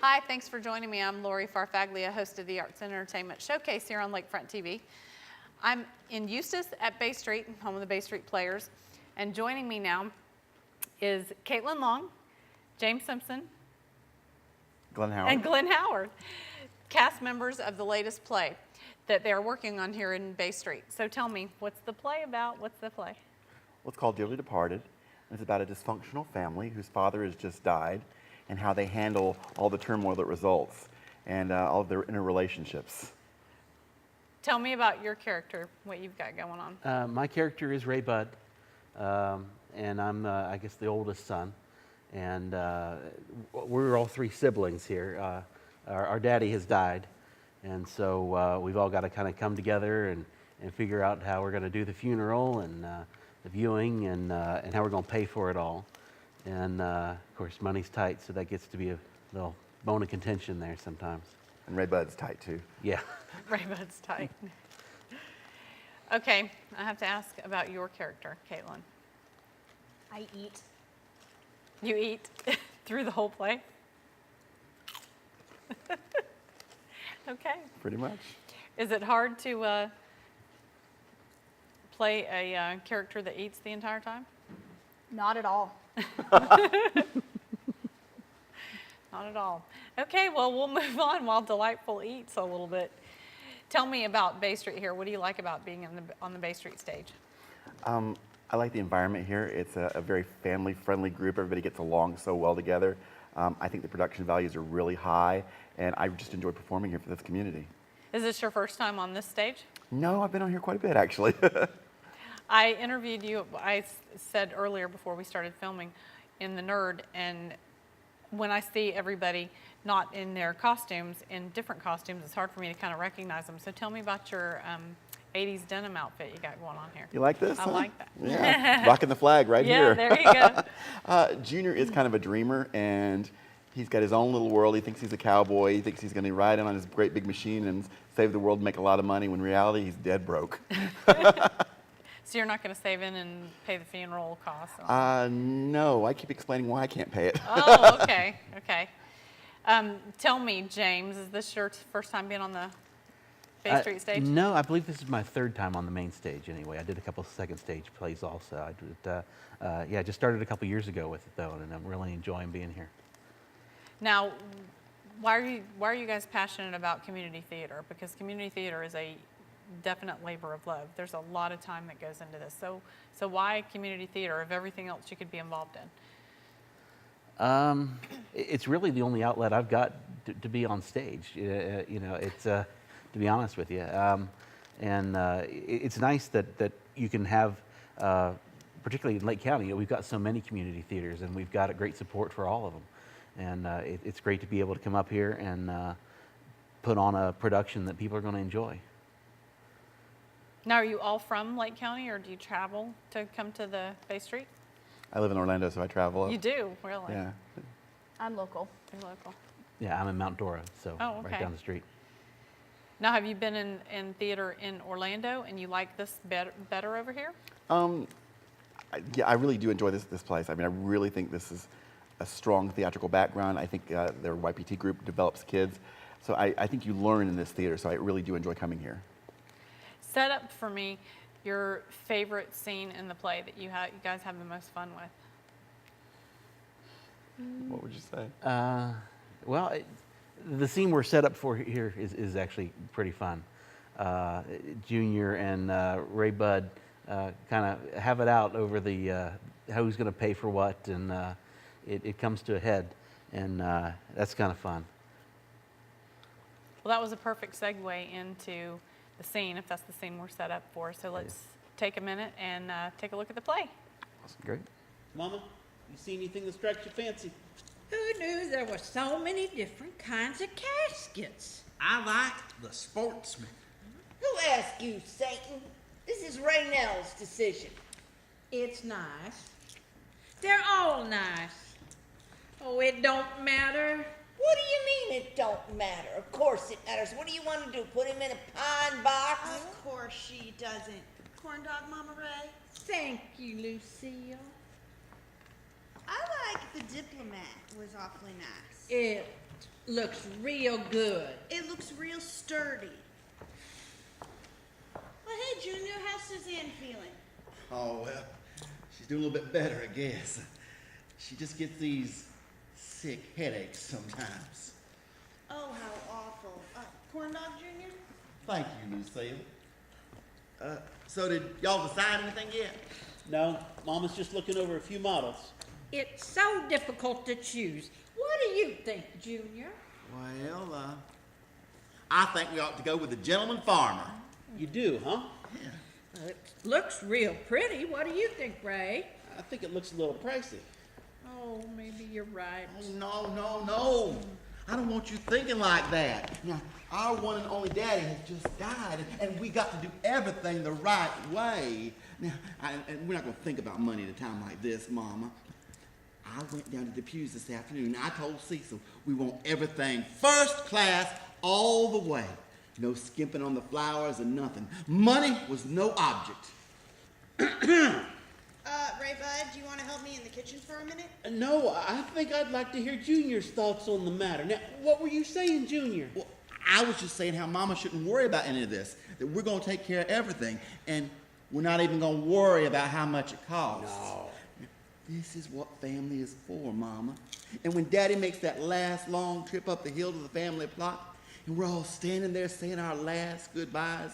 Hi, thanks for joining me. I'm Lori Farfaglia, host of the Arts and Entertainment Showcase here on Lakefront TV. I'm in Eustis at Bay Street, home of the Bay Street Players, and joining me now is Caitlin Long, James Simpson, Glenn Howard. and Glenn Howard, cast members of the latest play that they're working on here in Bay Street. So tell me, what's the play about? What's the play? Well, it's called Dearly Departed. And it's about a dysfunctional family whose father has just died and how they handle all the turmoil that results and all of their interrelationships. Tell me about your character, what you've got going on. My character is Ray Budd, and I'm, I guess, the oldest son. And we're all three siblings here. Our daddy has died, and so we've all got to kind of come together and figure out how we're going to do the funeral and the viewing and how we're going to pay for it all. And of course, money's tight, so that gets to be a little bone of contention there sometimes. And Ray Budd's tight too. Yeah. Ray Budd's tight. Okay, I have to ask about your character, Caitlin. I eat. You eat through the whole play? Okay. Pretty much. Is it hard to play a character that eats the entire time? Not at all. Not at all. Okay, well, we'll move on while Delightful eats a little bit. Tell me about Bay Street here. What do you like about being on the Bay Street stage? I like the environment here. It's a very family-friendly group. Everybody gets along so well together. I think the production values are really high, and I just enjoy performing here for this community. Is this your first time on this stage? No, I've been on here quite a bit, actually. I interviewed you, I said earlier before we started filming, in The Nerd, and when I see everybody not in their costumes, in different costumes, it's hard for me to kind of recognize them. So tell me about your 80s denim outfit you got going on here. You like this? I like that. Yeah, rocking the flag right Yeah, here. there you go. Junior is kind of a dreamer, and he's got his own little world. He thinks he's a cowboy. He thinks he's going to ride in on his great big machine and save the world and make a lot of money, when in reality, he's dead broke. So you're not going to save in and pay the funeral costs? No, I keep explaining why I can't pay it. Oh, okay, okay. Tell me, James, is this your first time being on the Bay Street stage? No, I believe this is my third time on the main stage anyway. I did a couple of second stage plays also. I did, yeah, just started a couple years ago with it though, and I'm really enjoying being here. Now, why are you guys passionate about community theater? Because community theater is a definite labor of love. There's a lot of time that goes into this. So why community theater of everything else you could be involved in? It's really the only outlet I've got to be on stage. You know, it's to be honest with you, and it's nice that you can have, particularly in Lake County, we've got so many community theaters, and we've got a great support for all of them. And it's great to be able to come up here and put on a production that people are going to enjoy. Now, are you all from Lake County, or do you travel to come to the Bay Street? I live in Orlando, so I travel up. You do, really? Yeah. I'm local. You're local. Yeah, I'm in Mount Dora, so Oh, okay. right down the street. Now, have you been in theater in Orlando, and you like this better over here? Yeah, I really do enjoy this place. I mean, I really think this is a strong theatrical background. I think their YPT group develops kids. So I think you learn in this theater, so I really do enjoy coming here. Set up for me your favorite scene in the play that you guys have the most fun with. What would you say? Well, the scene we're set up for here is actually pretty fun. Junior and Ray Budd kind of have it out over the who's going to pay for what, and it comes to a head, and that's kind of fun. Well, that was a perfect segue into the scene, if that's the scene we're set up for. So let's take a minute and take a look at the play. Awesome. Great. Mama, you see anything that strikes your fancy? Who knew there were so many different kinds of caskets? I liked the sportsman. Who asked you, Satan? This is Raynell's decision. It's nice. They're all nice. Oh, it don't matter. What do you mean it don't matter? Of course it matters. What do you want to do? Put him in a pine box? Of course she doesn't. Corn dog, Mama Ray? Thank you, Lucille. I like the diplomat. Was awfully nice. It Looks real good. It looks real sturdy. Well, hey, Junior, how's Suzanne feeling? Oh, well, she's doing a little bit better, I guess. She just gets these sick headaches sometimes. Oh, how awful. Corn Dog Junior? Thank you, Lucille. So did y'all decide anything yet? No, Mama's just looking over a few models. It's so difficult to choose. What do you think, Junior? Well, I think we ought to go with the gentleman farmer. You do, huh? Yeah. It looks real pretty. What do you think, Ray? I think it looks a little pricey. Oh, maybe you're right. Oh, no. I don't want you thinking like that. Now, our one and only daddy has just died, and we got to do everything the right way. Now, and we're not going to think about money at a time like this, Mama. I went down to the pews this afternoon, and I told Cecil we want everything first class all the way. No skimping on the flowers and nothing. Money was no object. Ray Bud, do you want to help me in the kitchen for a minute? No, I think I'd like to hear Junior's thoughts on the matter. Now, what were you saying, Junior? Well, I was just saying how Mama shouldn't worry about any of this, that we're going to take care of everything, and we're not even going to worry about how much it costs. No. This is what family is for, Mama. And when Daddy makes that last long trip up the hill to the family plot, and we're all standing there saying our last goodbyes,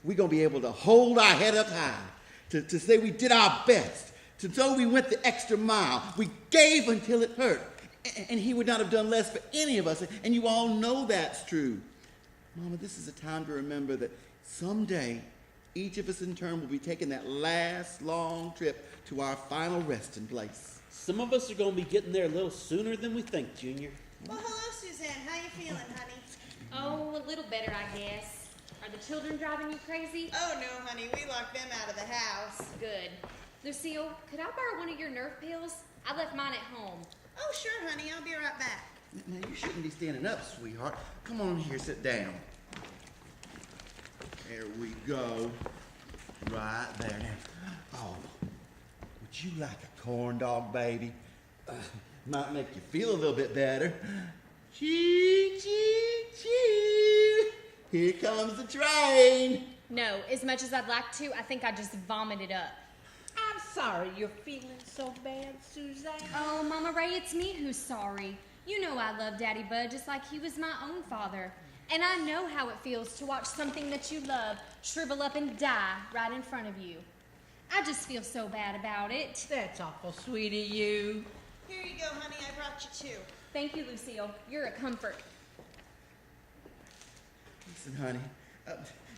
we're going to be able to hold our head up high, to say we did our best, to know we went the extra mile. We gave until it hurt. And he would not have done less for any of us. And you all know that's true. Mama, this is a time to remember that someday each of us in turn will be taking that last long trip to our final resting place. Some of us are going to be getting there a little sooner than we think, Junior. Well, hello, Suzanne. How you feeling, honey? Oh, a little better, I guess. Are the children driving you crazy? Oh, no, honey. We locked them out of the house. Good. Lucille, could I borrow one of your nerve pills? I left mine at home. Oh, sure, honey. I'll be right back. Now, you shouldn't be standing up, sweetheart. Come on here, sit down. There we go. Right there. Now, oh, would you like a corn dog, baby? Might make you feel a little bit better. Chee, chee, chee. Here comes the train. No, as much as I'd like to, I think I just vomited up. I'm sorry you're feeling so bad, Suzanne. Oh, Mama Ray, it's me who's sorry. You know I love Daddy Bud just like he was my own father. And I know how it feels to watch something that you love shrivel up and die right in front of you. I just feel so bad about it. That's awful sweet of you. Here you go, honey. I brought you two. Thank you, Lucille. You're a comfort. Listen, honey,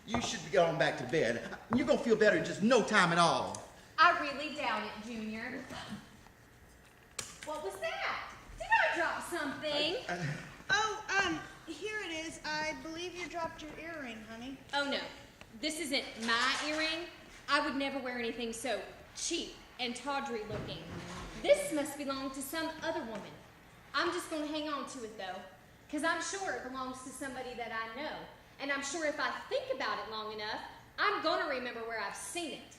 you should be going back to bed. You're going to feel better in just no time at all. I really doubt it, Junior. What was that? Did I drop something? Here it is. I believe you dropped your earring, honey. Oh, no. This isn't my earring. I would never wear anything so cheap and tawdry looking. This must belong to some other woman. I'm just going to hang on to it, though, because I'm sure it belongs to somebody that I know. And I'm sure if I think about it long enough, I'm going to remember where I've seen it.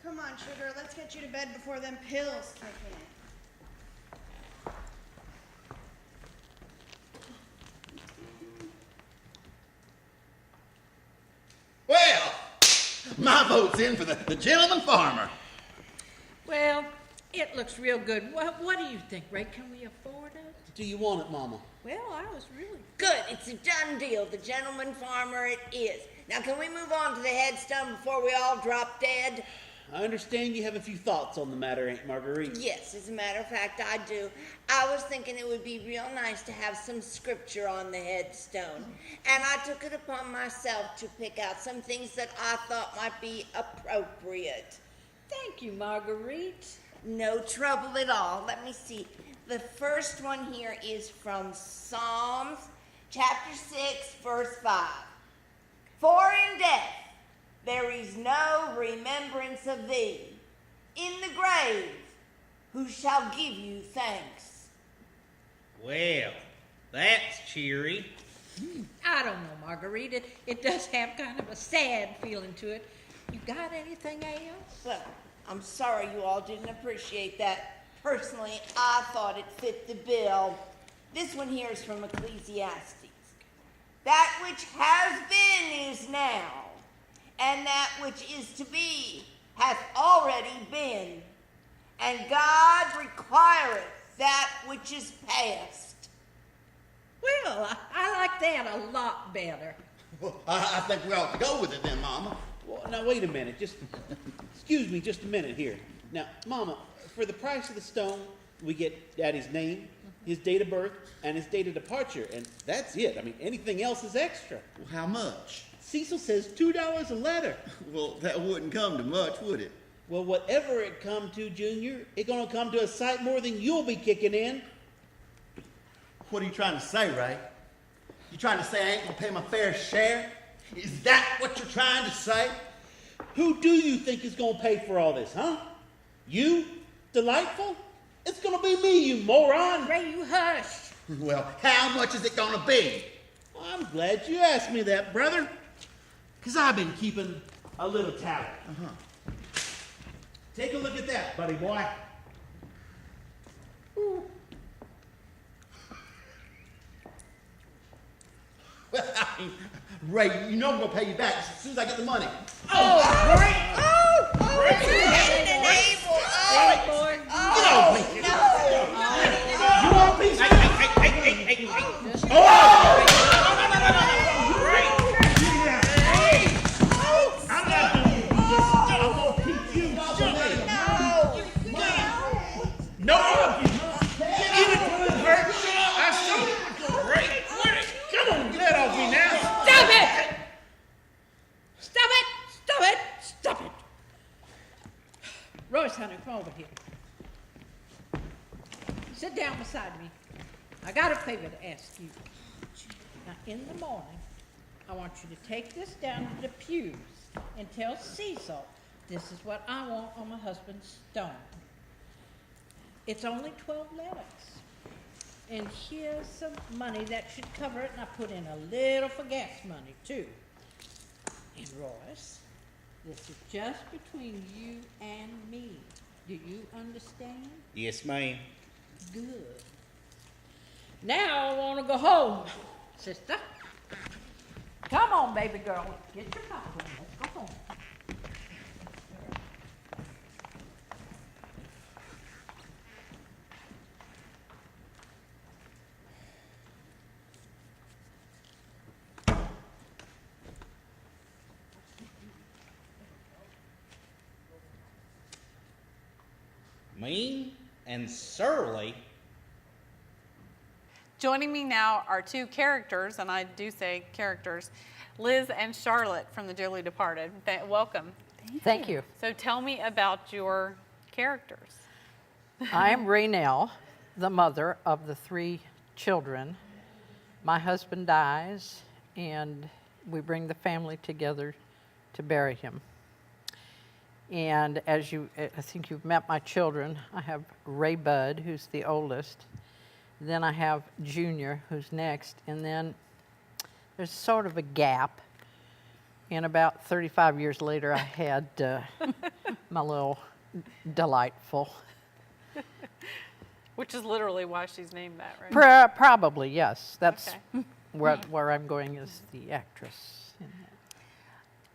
Come on, sugar. Let's get you to bed before them pills kick in. Well, my vote's in for the gentleman farmer. Well, it looks real good. What do you think, Ray? Can we afford it? Do you want it, Mama? Well, I was really... Good, it's a done deal. The gentleman farmer it is. Now, can we move on to the headstone before we all drop dead? I understand you have a few thoughts on the matter, Aunt Marguerite. Yes, as a matter of fact, I do. I was thinking it would be real nice to have some scripture on the headstone. And I took it upon myself to pick out some things that I thought might be appropriate. Thank you, Marguerite. No trouble at all. Let me see. The first one here is from Psalms chapter 6, verse 5. For in death there is no remembrance of thee. In the grave, who shall give you thanks? Well, that's cheery. I don't know, Marguerite. It does have kind of a sad feeling to it. You got anything else? Well, I'm sorry you all didn't appreciate that. Personally, I thought it fit the bill. This one here is from Ecclesiastes. That which has been is now, and that which is to be hath already been, and God requireth that which is past. Well, I like that a lot better. Well, I think we ought to go with it then, Mama. Well, now wait a minute. Just excuse me just a minute here. Now, Mama, for the price of the stone, we get Daddy's name, his date of birth, and his date of departure, and that's it. I mean, anything else is extra. Well, how much? Cecil says $2 a letter. Well, that wouldn't come to much, would it? Well, whatever it come to, Junior, it gonna come to a sight more than you'll be kicking in. What are you trying to say, Ray? You trying to say I ain't gonna pay my fair share? Is that what you're trying to say? Who do you think is gonna pay for all this, huh? You? Delightful? It's gonna be me, you moron. Ray, you hush. Well, how much is it gonna be? I'm glad you asked me that, brother. Because I've been keeping a little tally. Take a look at that, buddy boy. Well, I mean, Ray, you know I'm gonna pay you back as soon as I get the money. Oh, great! Oh, Cain and Abel! You want a piece of Stop it! Stop it! Stop it! Stop it! Royce, honey, come over here. Sit down beside me. I got a favor to ask you. Now, in the morning, I want you to take this down to the pews and tell Cecil this is what I want on my husband's stone. It's only 12 letters. And here's some money that should cover it, and I put in a little for gas money, too. And Royce, this is just between you and me. Do you understand? Yes, ma'am. Good. Now I want to go home, sister. Come on, baby girl. Get your popcorn. Let's go home. Mean and surly. Joining me now are two characters, and I do say characters, Liz and Charlotte from The Dearly Departed. Welcome. Thank you. So tell me about your characters. I am Raynell, the mother of the 3 children. My husband dies, and we bring the family together to bury him. And as I think you've met my children, I have Ray Bud, who's the oldest. Then I have Junior, who's next. And then there's sort of a gap. And about 35 years later, I had my little Delightful. Which is literally why she's named that, right? Probably, yes. That's Okay. where I'm going as the actress in that.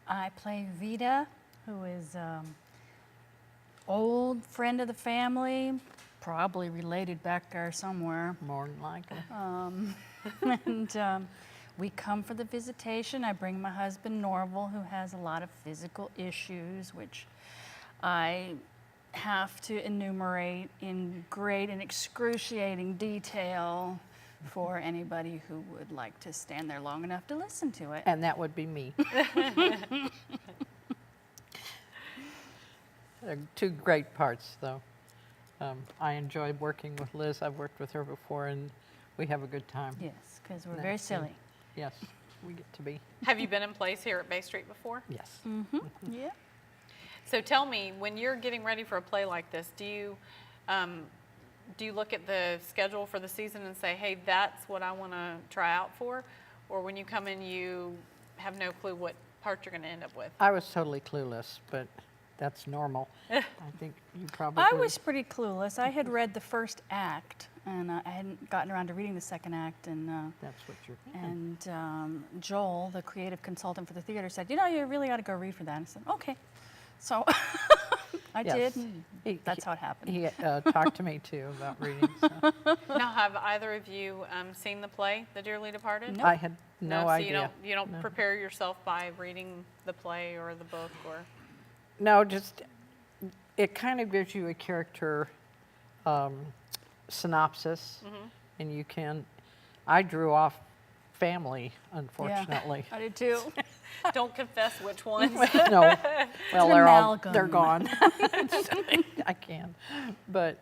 I play Vida, who is old friend of the family, probably related back there somewhere. More than likely. And we come for the visitation. I bring my husband Norval, who has a lot of physical issues, which I have to enumerate in great and excruciating detail for anybody who would like to stand there long enough to listen to it. And that would be me. They're 2 great parts, though. I enjoy working with Liz. I've worked with her before, and we have a good time. Yes, because we're And very that's silly. Yes, we get to be. Have you been in plays here at Bay Street before? Yes. Yeah. So tell me, when you're getting ready for a play like this, do you look at the schedule for the season and say, hey, that's what I want to try out for? Or when you come in, you have no clue what part you're going to end up with? I was totally clueless, but that's normal. I think you probably. I was pretty clueless. I had read the first act, and I hadn't gotten around to reading the second act. And That's what you're thinking. and Joel, the creative consultant for the theater, said, "You know, you really ought to go read for that." And I said, "Okay." So I Yes. did. And He- that's how it happened. He talked to me too about reading. So. Now, have either of you seen the play, The Dearly Departed? Nope. I had no So idea. you don't No. prepare yourself by reading the play or the book or. No, just it kind of gives you a character synopsis, and you can. I drew off family, unfortunately. Yeah, I did too. Don't confess which ones. No, well an they're amalgam. gone. I can, but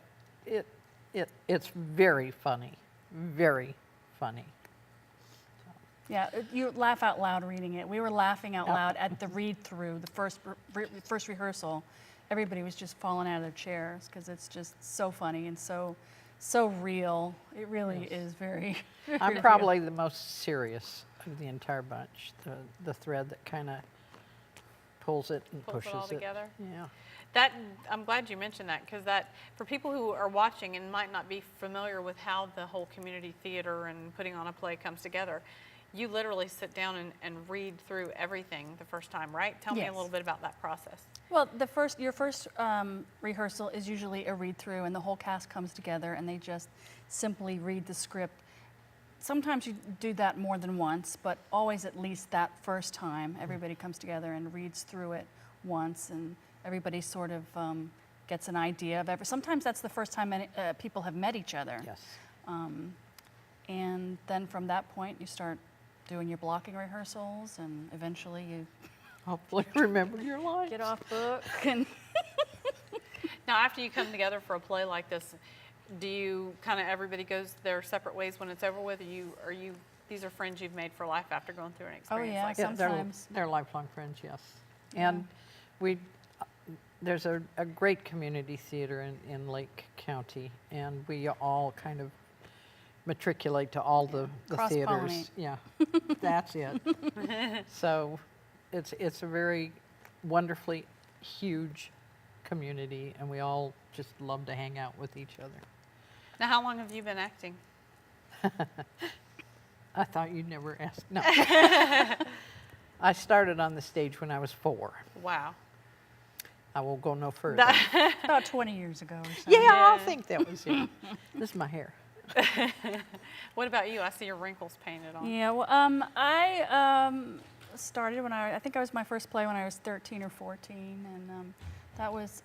it's very funny, very funny. Yeah, you laugh out loud reading it. We were laughing out loud at the read-through, the first rehearsal. Everybody was just falling out of their chairs because it's just so funny and so real. It really is very. I'm real. probably the most serious of the entire bunch. The thread that kind of pulls it and Pulls it pushes all together? Yeah. That I'm glad you mentioned that, because that for people who are watching and might not be familiar with how the whole community theater and putting on a play comes together, you literally sit down and read through everything the first time, right? Tell me a Yes. little bit about that process. Well, your first rehearsal is usually a read-through, and the whole cast comes together, and they just simply read the script. Sometimes you do that more than once, but always at least that first time, everybody comes together and reads through it once, and everybody sort of gets an idea of every. Sometimes that's the first time people have met each other. Yes. And then from that point, you start doing your blocking rehearsals, and eventually you Hopefully remember your lines. get off book. And Now, after you come together for a play like this, do you kind of everybody goes their separate ways when it's over with? Are you these are friends you've made for life after going through an experience yeah, like Yeah, this? sometimes. they're lifelong friends, yes. Yeah. And there's a great community theater in Lake County, and we all kind of matriculate to all the theaters. Cross-pollinate. Yeah, that's it. So it's a very wonderfully huge community, and we all just love to hang out with each other. Now, how long have you been acting? I thought you'd never ask. No. I started on the stage when I was 4. Wow. I won't go no further. About 20 years ago or so. Yeah, I think that was it. This is my hair. What about you? I see your wrinkles painted on. Yeah, well, I started when I think I was my first play when I was 13 or 14, and that was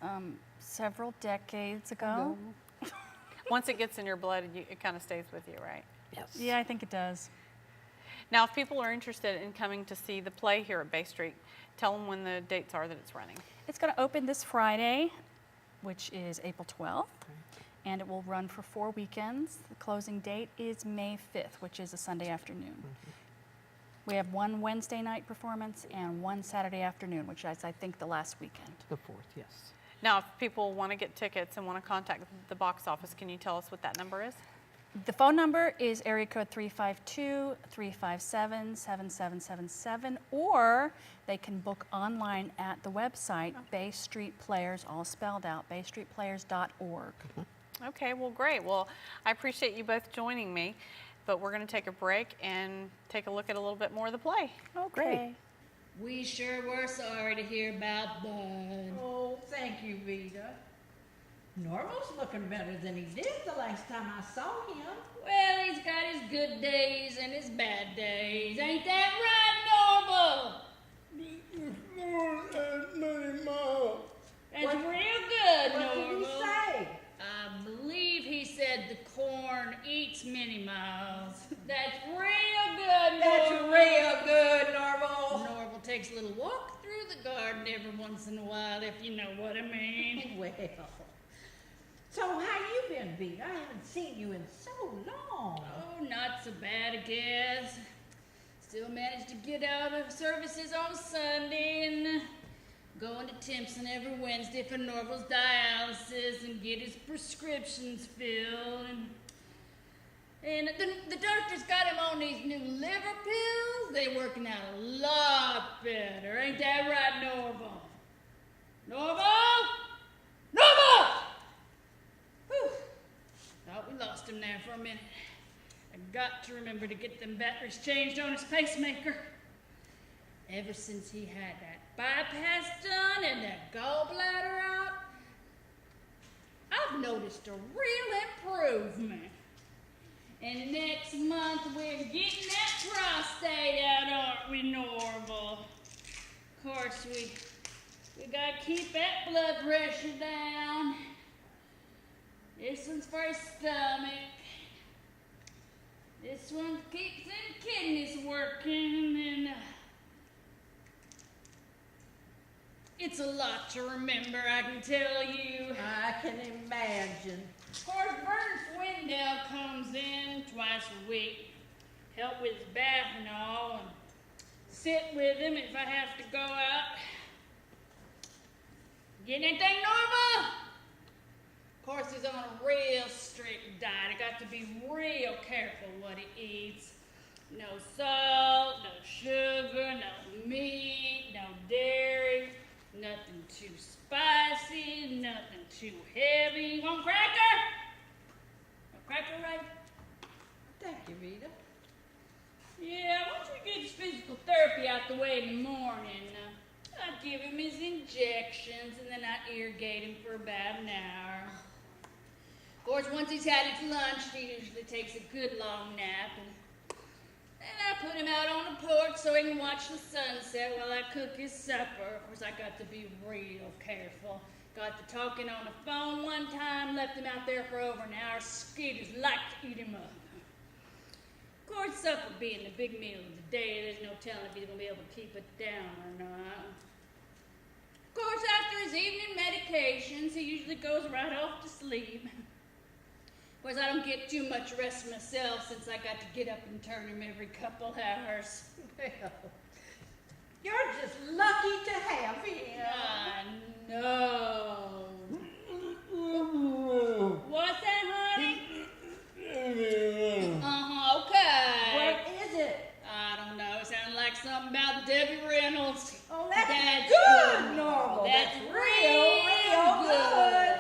several decades ago. Once it gets in your blood, it kind of stays with you, right? Yes. Yeah, I think it does. Now, if people are interested in coming to see the play here at Bay Street, tell them when the dates are that it's running. It's going to open this Friday, which is April 12th, and it will run for 4 weekends. The closing date is May 5th, which is a Sunday afternoon. We have one Wednesday night performance and one Saturday afternoon, which is, I think, the last weekend. The 4th, yes. Now, if people want to get tickets and want to contact the box office, can you tell us what that number is? The phone number is area code 352-357-7777, or they can book online at the website, Bay Street Players, all spelled out, baystreetplayers.org. Okay, well, great. Well, I appreciate you both joining me, but we're going to take a break and take a look at a little bit more of the play. Okay. We sure were sorry to hear about Bud. Oh, thank you, Vita. Normal's looking better than he did the last time I saw him. Well, he's got his good days and his bad days. Ain't that right, Norval? That's real good, What did he Norval. say? I believe he said the corn eats Minnie Miles. That's real good, That's Norval. real good, Norval. Norval takes a little walk through the garden every once in a while, if you know what I mean. Well, so how you been, Vita? I haven't seen you in so long. Oh, not so bad, I guess. Still managed to get out of services on Sunday and going to Timpson every Wednesday for Norval's dialysis and get his prescriptions filled. And the doctor's got him on these new liver pills. They working out a lot better. Ain't that right, Norval? Norval? a minute. I got to remember to get them batteries changed on his pacemaker. Ever since he had that bypass done and that gallbladder out, I've noticed a real improvement. And next month we're getting that prostate out, aren't we, Norval? Of course, we gotta keep that blood pressure down. This one's for his stomach. This one keeps them kidneys working, and it's a lot to remember, I can tell you. I can imagine. Of course, Bernard Swindell comes in twice a week, help with his bath and all, and sit with him if I have to go out. Get anything, Norma? Of course, he's on a real strict diet. I got to be real careful what he eats. No salt, no sugar, no meat, no dairy, nothing too spicy, nothing too heavy. Want cracker? A cracker, right? Thank you, Rita. Yeah, once we get his physical therapy out the way in the morning, I'd give him his injections and then I'd irrigate him for about an hour. Of course, once he's had his lunch, he usually takes a good long nap, and then I put him out on the porch so he can watch the sunset while I cook his supper. Of course, I got to be real careful. Got to talking on the phone one time, left him out there for over an hour. Skeeters like to eat him up. Of course, supper being the big meal of the day, there's no telling if he's going to be able to keep it down or not. Of course, after his evening medications, he usually goes right off to sleep. Of course, I don't get too much rest myself since I got to get up and turn him every couple hours. Well, you're just lucky to have him. I know. What's that, honey? Okay. What is it? I don't know. It sounded like something about Debbie Reynolds. Oh, that's That's good, good. Norval. That's real good.